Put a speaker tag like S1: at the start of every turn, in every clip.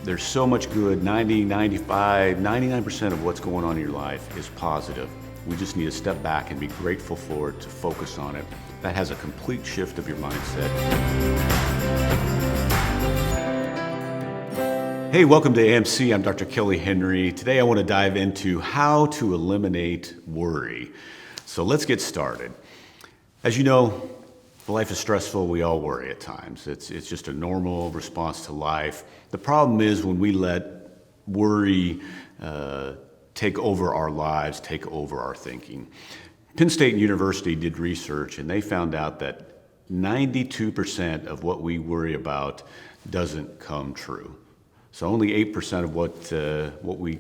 S1: There's so much good, 90, 95, 99% of what's going on in your life is positive. We just need to step back and be grateful for it, to focus on it. That has a complete shift of your mindset. Hey, welcome to AMC. I'm Dr. Kelly Henry. Today I want to dive into how to eliminate worry. So let's get started. As you know, life is stressful. We all worry at times. It's just a normal response to life. The problem is when we let worry take over our lives, take over our thinking. Penn State University did research and they found out that 92% of what we worry about doesn't come true. So only 8% of what we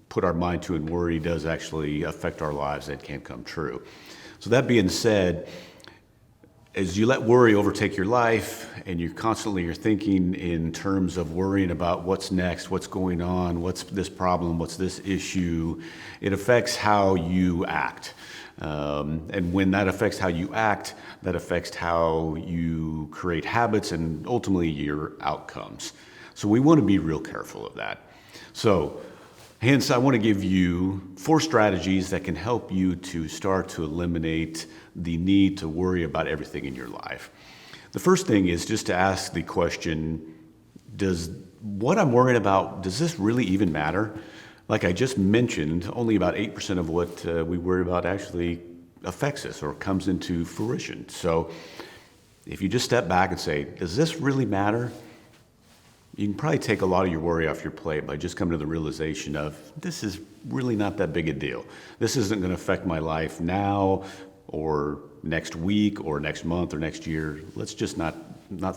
S1: put our mind to and worry does actually affect our lives. That can't come true. So that being said, as you let worry overtake your life and you're thinking in terms of worrying about what's next, what's going on, what's this problem, what's this issue, it affects how you act. And when that affects how you act, that affects how you create habits and ultimately your outcomes. So we want to be real careful of that. So hence, I want to give you 4 strategies that can help you to start to eliminate the need to worry about everything in your life. The first thing is just to ask the question, does what I'm worried about, does this really even matter? Like I just mentioned, only about 8% of what we worry about actually affects us or comes into fruition. So if you just step back and say, does this really matter? You can probably take a lot of your worry off your plate by just coming to the realization of this is really not that big a deal. This isn't going to affect my life now or next week or next month or next year. Let's just not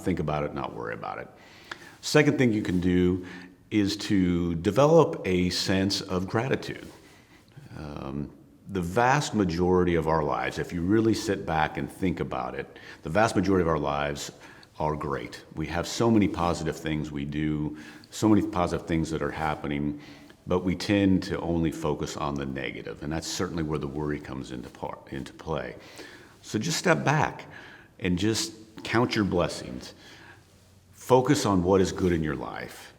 S1: think about it, not worry about it. Second thing you can do is to develop a sense of gratitude. The vast majority of our lives, if you really sit back and think about it, the vast majority of our lives are great. We have so many positive things we do, so many positive things that are happening, but we tend to only focus on the negative, and that's certainly where the worry comes into play. So just step back and just count your blessings. Focus on what is good in your life.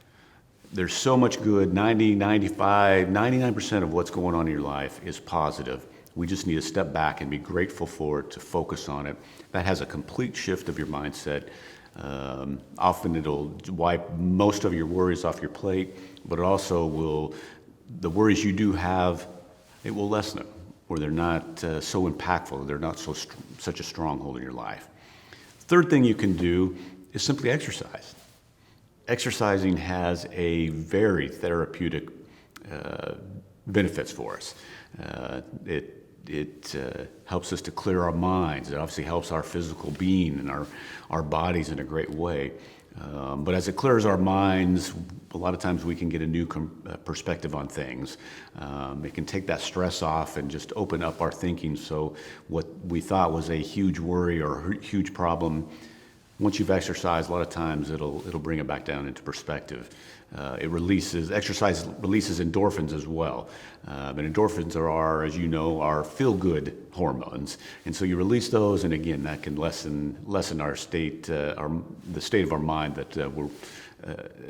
S1: There's so much good, 90, 95, 99% of what's going on in your life is positive. We just need to step back and be grateful for it, to focus on it. That has a complete shift of your mindset. Often it'll wipe most of your worries off your plate, but it also will, the worries you do have, it will lessen them, where they're not so impactful, they're not such a stronghold in your life. Third thing you can do is simply exercise. Exercising has a very therapeutic benefits for us. It helps us to clear our minds. It obviously helps our physical being and our bodies in a great way. But as it clears our minds, a lot of times we can get a new perspective on things. It can take that stress off and just open up our thinking. So what we thought was a huge worry or a huge problem, once you've exercised, a lot of times it'll bring it back down into perspective. Exercise releases endorphins as well. And endorphins are, as you know, are feel-good hormones. And so you release those, and again, that can lessen our state, the state of our mind that we're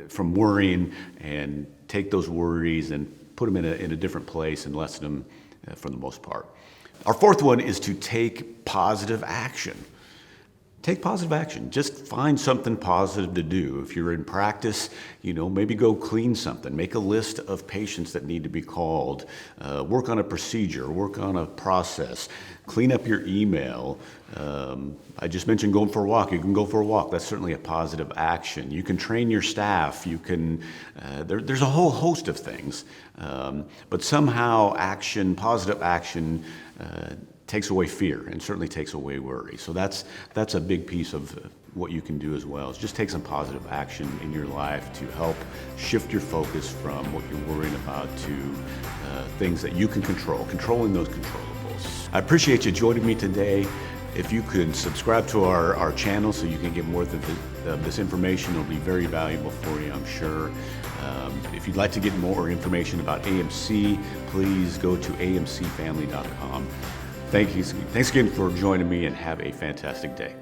S1: from worrying, and take those worries and put them in a different place and lessen them for the most part. Our fourth one is to take positive action. Take positive action. Just find something positive to do. If you're in practice, maybe go clean something. Make a list of patients that need to be called. Work on a procedure. Work on a process. Clean up your email. I just mentioned going for a walk. You can go for a walk. That's certainly a positive action. You can train your staff. You can. There's a whole host of things. But somehow positive action, takes away fear and certainly takes away worry. So that's a big piece of what you can do as well, is just take some positive action in your life to help shift your focus from what you're worrying about to things that you can controlling those controllables. I appreciate you joining me today. If you could subscribe to our channel so you can get more of this information, it'll be very valuable for you, I'm sure. If you'd like to get more information about AMC, please go to amcfamily.com. Thanks again for joining me, and have a fantastic day.